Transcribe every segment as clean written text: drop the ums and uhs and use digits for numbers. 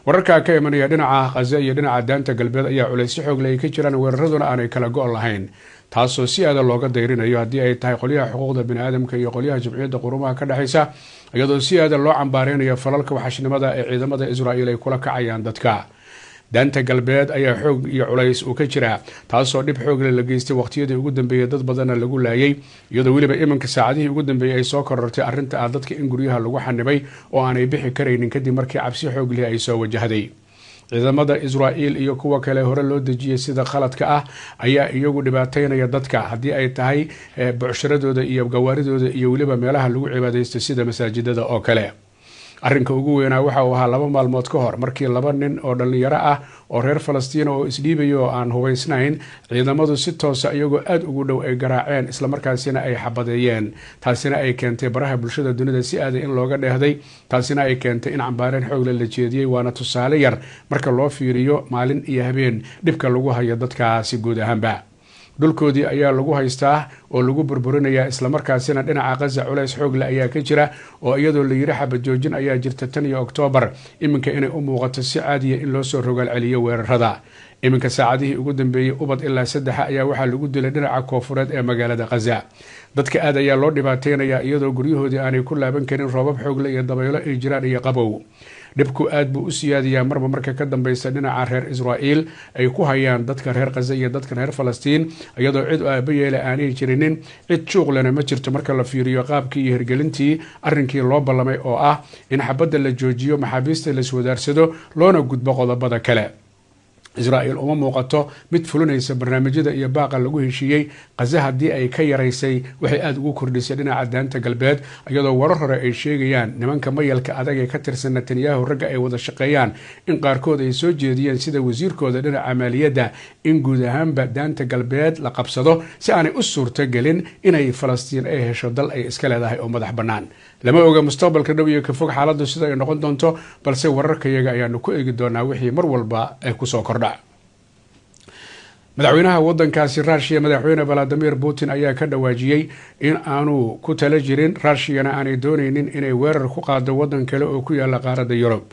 wararka ka imanaya dhinaca Gaza iyo dhinaca daanta galbeed ayaa culays xoog leh ka jiraan weeraraduna aanay kala go'ol lahayn taasoo si aad looga dayrinayo haddii ay tahay qoliyaha xuquuqda bini'aadamka iyo qoliyaha jumciyadda qurumaha ka dhaxaysa iyadoo si aad loo cambaareynayo falalka waxashnimada ee ciidamada Israa'iil ay kula kacayaan dadka daanta galbeed ayaa xoog iyo culays uu ka jira taasoo dhib xoog leh la geystay waqtiyadii ugu dambeeyay dad badan lagu laayay iyadoo waliba imanka saacadihii ugu dambeeyay ay soo korortay arrinta dadka in guryaha lagu xanibay oo aanay bixi kareynin kadib markii cabsi xoog leh ay soo wajahday ciidamada Israa'iil iyo kuwa kale hore loo dejiyay sida qaladka ah ayaa iyagu dhibaateynaya dadka haddii ay tahay bucsharadooda iyo gawaaridooda iyo waliba meelaha lagu cibaadeysto sida masaajidada oo kale arrinka ugu weynaa waxa uu ahaa 2 maalmood ka hor markii 2 nin oo dhalinyaro ah oo reer Falastiin oo isdhiibay oo aan hubaysnayn ciidamadu si toos ah iyagoo aad ugu dhow ay garaaceen isla markaasina ay xabadeeyeen taasina ay keentay baraha bulshada dunida si aad in looga dheehday taasina ay keentay in cambaareen xoog la jeediyay waana tusaale yar marka loo fiiriyo maalin iyo habeen dhibka lagu hayo dadkaasi guud ahaanba dhulkoodii ayaa lagu haystaa oo lagu burburinayaa isla markaasina dhinaca Gaza culays xoog leh ayaa ka jira oo iyadoo la yiri xabad joojin ayaa jirta tan iyo Oktoobar iminka inay u muuqato si caadi ah in loo soo rogaal celiyo weerarada iminka saacadihii ugu dambeeyay ubad ilaa 3 ayaa waxa lagu dilay dhinaca koonfureed ee magaalada Gaza dadka aad ayaa loo dhibaateynaya iyadoo guryahoodii aanay ku laaban karin roobab xoog leh iyo dabaylo ay jiraan iyo qabow dhibku aad buu u siyaadiyaa marba marka ka dambaysa dhinaca reer Israa'iil ay ku hayaan dadka reer Gaza iyo dadka reer Falastiin iyadoo cid aabayeela aanay jirinin cid shuqlana ma jirto marka la fiiriyo qaabkii iyo hirgelintii arrinkii loo ballamay oo ah in xabadda la joojiyo maxaabiista la iswadaarsado loona gudbo qodobada kale Israa'iil uma muuqato mid fulinaysa barnaamijyada iyo baaqa lagu heshiiyay Gaza haddii ay ka yaraysay waxay aad ugu kordhisay dhinaca daanta galbeed iyadoo warar hore ay sheegayaan nimanka mayalka adag ee ka tirsan Netanyahu ragga ay wada shaqeeyaan in qaarkood ay soo jeediyeen sida wasiirkooda dhinaca maaliyadda in guud ahaanba daanta galbeed la qabsado si aanay u suurto gelin inay Falastiin ay hesho dal ay iska leedahay oo madax bannaan lama oga mustaqbalka dhow iyo ka fog xaaladdu sida ay noqon doonto balse wararkayaga ayaanu ku eegi doonaa wixii mar walba ay ku soo kordha madaxweynaha wadankaasi Russia madaxweyne Vladimir Putin ayaa ka dhawaajiyay in aanu ku tala jirin Russiana aanay doonaynin inay weerar ku qaado wadan kale oo ku yaala qaaradda Yurub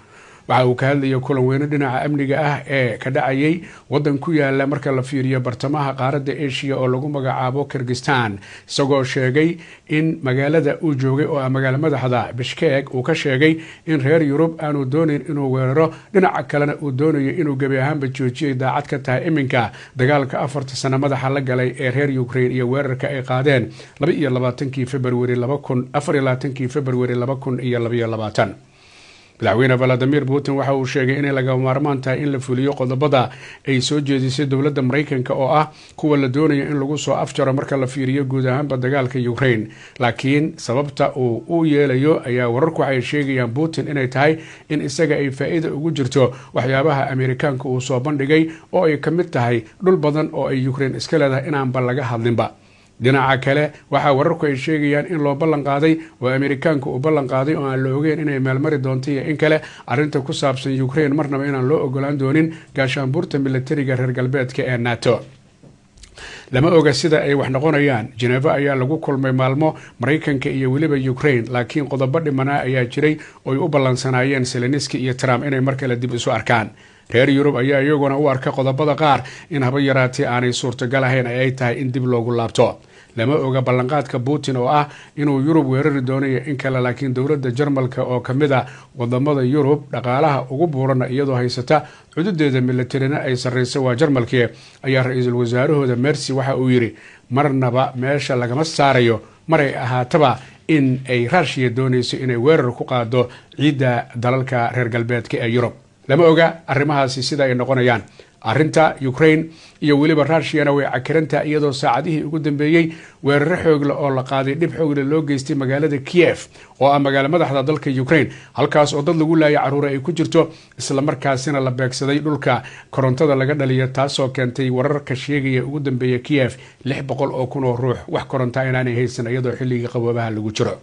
waxa uu ka hadlayay kulan weyn dhinaca amniga ah ee ka dhacayay wadan ku yaala marka la fiiriyo bartamaha qaaradda Asia oo lagu magacaabo Kyrgyzstan isagoo sheegay in magaalada uu joogay oo magaalo madaxda Bishkek uu ka sheegay in reer Yurub aanu doonayn inuu weeraro dhinaca kalena uu doonayo inuu gabi ahaanba joojiyo daacad ka tahay iminka dagaalka 4 sano madaxa la galay ee reer Ukraine iyo weerarka ay qaadeen 22 February 2022 madaxweyne Vladimir Putin waxa uu sheegay in laga maarmaan tahay in la fuliyo qodobada ay soo jeedisay dowladda Mareykanka oo ah kuwa la doonayo in lagu soo afjaro marka la fiiriyo guud ahaanba dagaalka Ukraine laakiin sababta uu u yeelayo ayaa wararku waxay sheegayaan Putin inay tahay in isaga ay faa'iido ugu jirto waxyaabaha Ameerikaanka uu soo bandhigay oo ay kamid tahay dhul badan oo ay Ukraine iska leedahay inaan bal laga hadlinba dhinaca kale waxa wararku ay sheegayaan in loo ballan qaaday oo Ameerikaanku uu ballan qaaday oo aan la ogeyn inay meelmari doonto iyo in kale arrinta ku saabsan Ukraine marnaba inaan loo ogolaan doonin gaashaanbuurta militariga reer galbeedka ee NATO lama oga sida ay wax noqonayaan Geneva ayaa lagu kulmay maalmo Mareykanka iyo waliba Ukraine laakiin qodobo dhimana ayaa jiray oo ay u ballansanaayeen Zelensky iyo Trump inay mar kale dib isu arkaan reer Yurub ayaa iyaguna u arka qodobada qaar in haba yaraatee aanay suurtagal ahayn ay tahay in dib loogu laabto lama oga ballanqaadka Putin oo ah inuu Yurub weerari doonayo in kale laakiin dowladda Jarmalka oo kamid ah wadamada Yurub dhaqaalaha ugu buuran iyadoo haysata xuduudeeda militarina ay sareyso waa Jarmalka ayaa ra'iisul wasaarahooda Merz waxa uu yiri marnaba meesha lagama saarayo maray ahaataba in ay Russia doonayso inay weerar ku qaado ciida dalalka reer galbeedka ee Yurub lama oga arrimahaasi sida ay noqonayaan arrinta Ukraine iyo waliba Russia way cakaranta iyadoo saacadihii ugu dambeeyay weerar xoog leh oo la qaaday dib xoog leh loo geystay magaalada Kiev oo ah magaalo madaxda dalka Ukraine halkaas oo dad lagu laayay caruur ay ku jirto isla markaasina la beegsaday dhulka korontada laga dhaliyo taasoo keentay wararka sheegaya ugu dambeeyay Kiev 600 oo kun oo ruux wax koronto inaanay haysan iyadoo xilliga qaboobaha lagu jiro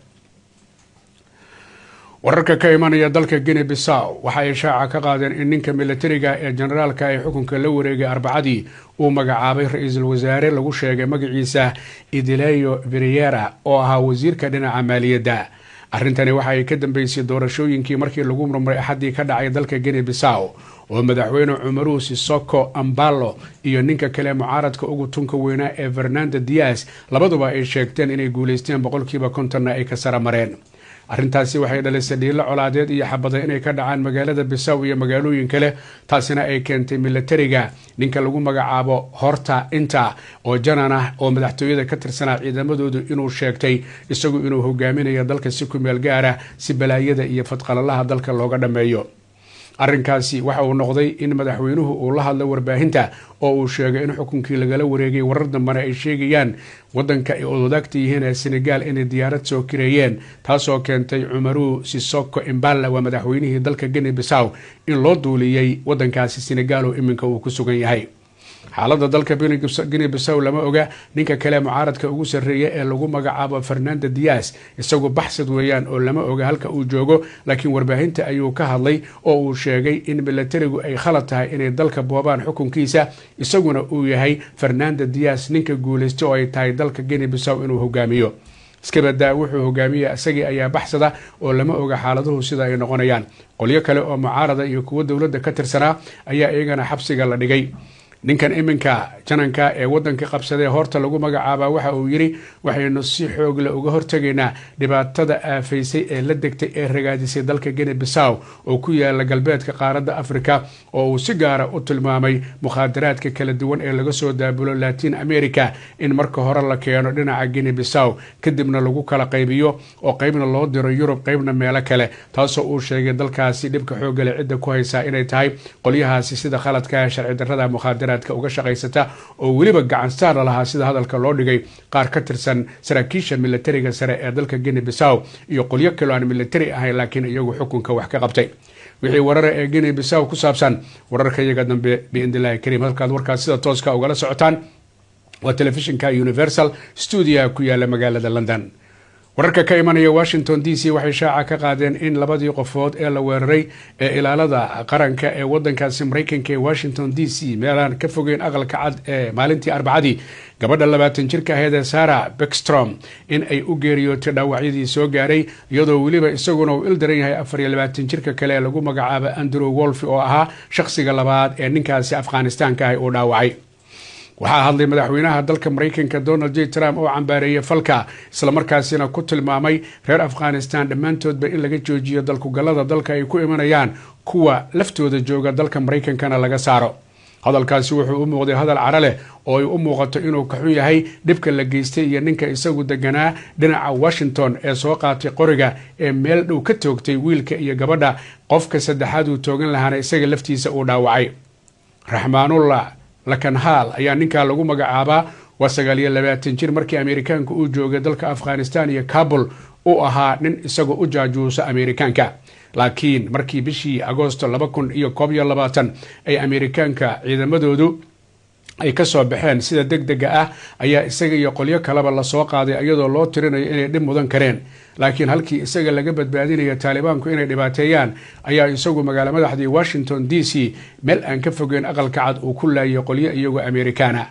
wararka ka imanaya dalka Guinea Bissau waxa ay shaaca ka qaadeen in ninka militariga ee generaalka ay xukunka la wareegay Arbacadii uu magacaabay ra'iisul wasaare lagu sheegay magaciisa Idileyo Vieira oo ahaa wasiirka dhinaca maaliyadda arrintani waxa ay ka dambeysay doorashooyinkii markii lagu murmuray axadii ka dhacay dalka Guinea Bissau oo madaxweyne Umaru Sissoco Embalo iyo ninka kale mucaaradka ugu tunka weynaa ee Fernando Diaz labaduba ay sheegteen inay guuleysteen 50% ay ka sara mareen. arrintaasi waxay dhalisay dhiilo colaadeed iyo xabada inay ka dhacaan magaalada Bissau iyo magaalooyin kale, taasina ay keentay militariga ninka lagu magacaabo Horta Inta oo janan ah oo madaxtooyada ka tirsanaa ciidamadoodu inuu sheegtay isagu inuu hogaaminayo dalka si ku meel gaar ah si balaayada iyo fadqalalaha dalka looga dhameeyo. arrinkaasi waxa uu noqday in madaxweynuhu uu la hadlo warbaahinta oo uu sheegay in xukunkii lagala wareegay warar dambana ay sheegayaan wadanka ay wadaagta yihiin ee Senegal inay diyaarad soo kireeyeen, taasoo keentay Umaru Sissoco Embalo waa madaxweynihii dalka Guinea Bissau in loo duuliyay wadankaasi Senegal oo iminka uu ku sugan yahay. xaaladda dalka Guinea Bissau lama oga. ninka kale mucaaradka ugu sarreeya ee lagu magacaabo Fernando Diaz isagu baxsad weeyaan oo lama oga halka uu joogo, laakiin warbaahinta ayuu ka hadlay oo uu sheegay in militarigu ay khalad tahay inay dalka boobaan xukunkiisa, isaguna uu yahay Fernando Diaz ninka guuleystay oo ay tahay dalka Guinea Bissau inuu hogaamiyo. iskabada wuxuu hogaamiyay isagii ayaa baxsada oo lama oga xaaladuhu sida ay noqonayaan. qolyo kale oo mucaarada iyo kuwa dowladda ka tirsanaa ayaa iyagana xabsiga la dhigay. ninkan iminka jananka ee wadanka qabsaday Horta lagu magacaaba waxa uu yiri waxaynu si xoog leh uga hortageynaa dhibaatada aafaysay ee la degtay ee ragaadisay dalka Guinea Bissau oo ku yaala galbeedka qaaradda Afrika, oo uu si gaar ah u tilmaamay mukhadaraadka kala duwan ee laga soo daabulo Latin America in marka hore la keeno dhinaca Guinea Bissau kadibna lagu kala qaybiyo oo qaybna loo diro Yurub qaybna meelo kale, taasoo uu sheegay dalkaasi dhibka xoog leh cidda ku haysa inay tahay qolyahaasi sida khaladka sharci darrada mukhadaraadka uga shaqaysata oo weliba gacan saar lahaa sida hadalka loo dhigay qaar ka tirsan saraakiisha militariga sare ee dalka Guinea Bissau iyo qolyo kale aan militari ahayn laakiin iyagu xukunka wax ka qabtay. wixii warara ee Guinea Bissau ku saabsan wararka iyaga dambe biidnillaahi kariim halkaad warkaas sida tooska ugala socotaan waa telefishinka Universal Studio ku yaala magaalada London. wararka ka imanaya Washington DC waxay shaaca ka qaadeen in labadii qofood ee la weeraray ee ilaalada qaranka ee wadankaasi Mareykanka ee Washington DC meelaan ka fogeyn aqalka cad ee maalintii Arbacadii gabadha 20 jirka ahayd ee Sarah Beckstrom in ay u geeriyootay dhaawacyadii soo gaaray, iyadoo weliba isaguna uu ildaran yahay 24 jirka kale ee lagu magacaabo Andrew Wolf oo ahaa shakhsiga labaad ee ninkaasi Afghanistan-ka ah uu dhaawacay. waxaa hadlay madaxweynaha dalka Mareykanka Donald J. Trump oo cambaareeyay falka, isla markaasina ku tilmaamay reer Afghanistan dhammaantoodba in laga joojiyo dalkugalada dalka ay ku imanayaan kuwa laftooda jooga dalka Mareykankana laga saaro. hadalkaasi wuxuu u muuqday hadal cara leh oo ay u muuqato inuu ka xun yahay dhibka la geystay iyo ninka isagu deganaa dhinaca Washington ee soo qaatay qoriga ee meel dhow ka toogtay wiilka iyo gabadha, qofka saddexaad uu toogan lahaana isaga laftiisa uu dhaawacay. Raxmaanullah Lakanhal ayaa ninka lagu magacaabaa waa 29 jir markii Ameerikaanku uu joogay dalka Afghanistan iyo Kabul uu ahaa nin isagoo u jaajuusa Ameerikaanka, laakiin markii bishii Agoosto 2021 ay Ameerikaanka ciidamadoodu ay ka soo baxeen sida degdega ah ayaa isaga iyo qolyo kaleba la soo qaaday iyadoo loo tirinayo inay dhib mudan kareen, laakiin halkii isaga laga badbaadinayo Taalibaanku inay dhibaateeyaan ayaa isagu magaalo madaxdii Washington DC meel aan ka fogeyn aqalka cad uu ku laayay qolyo iyagu Ameerikaana.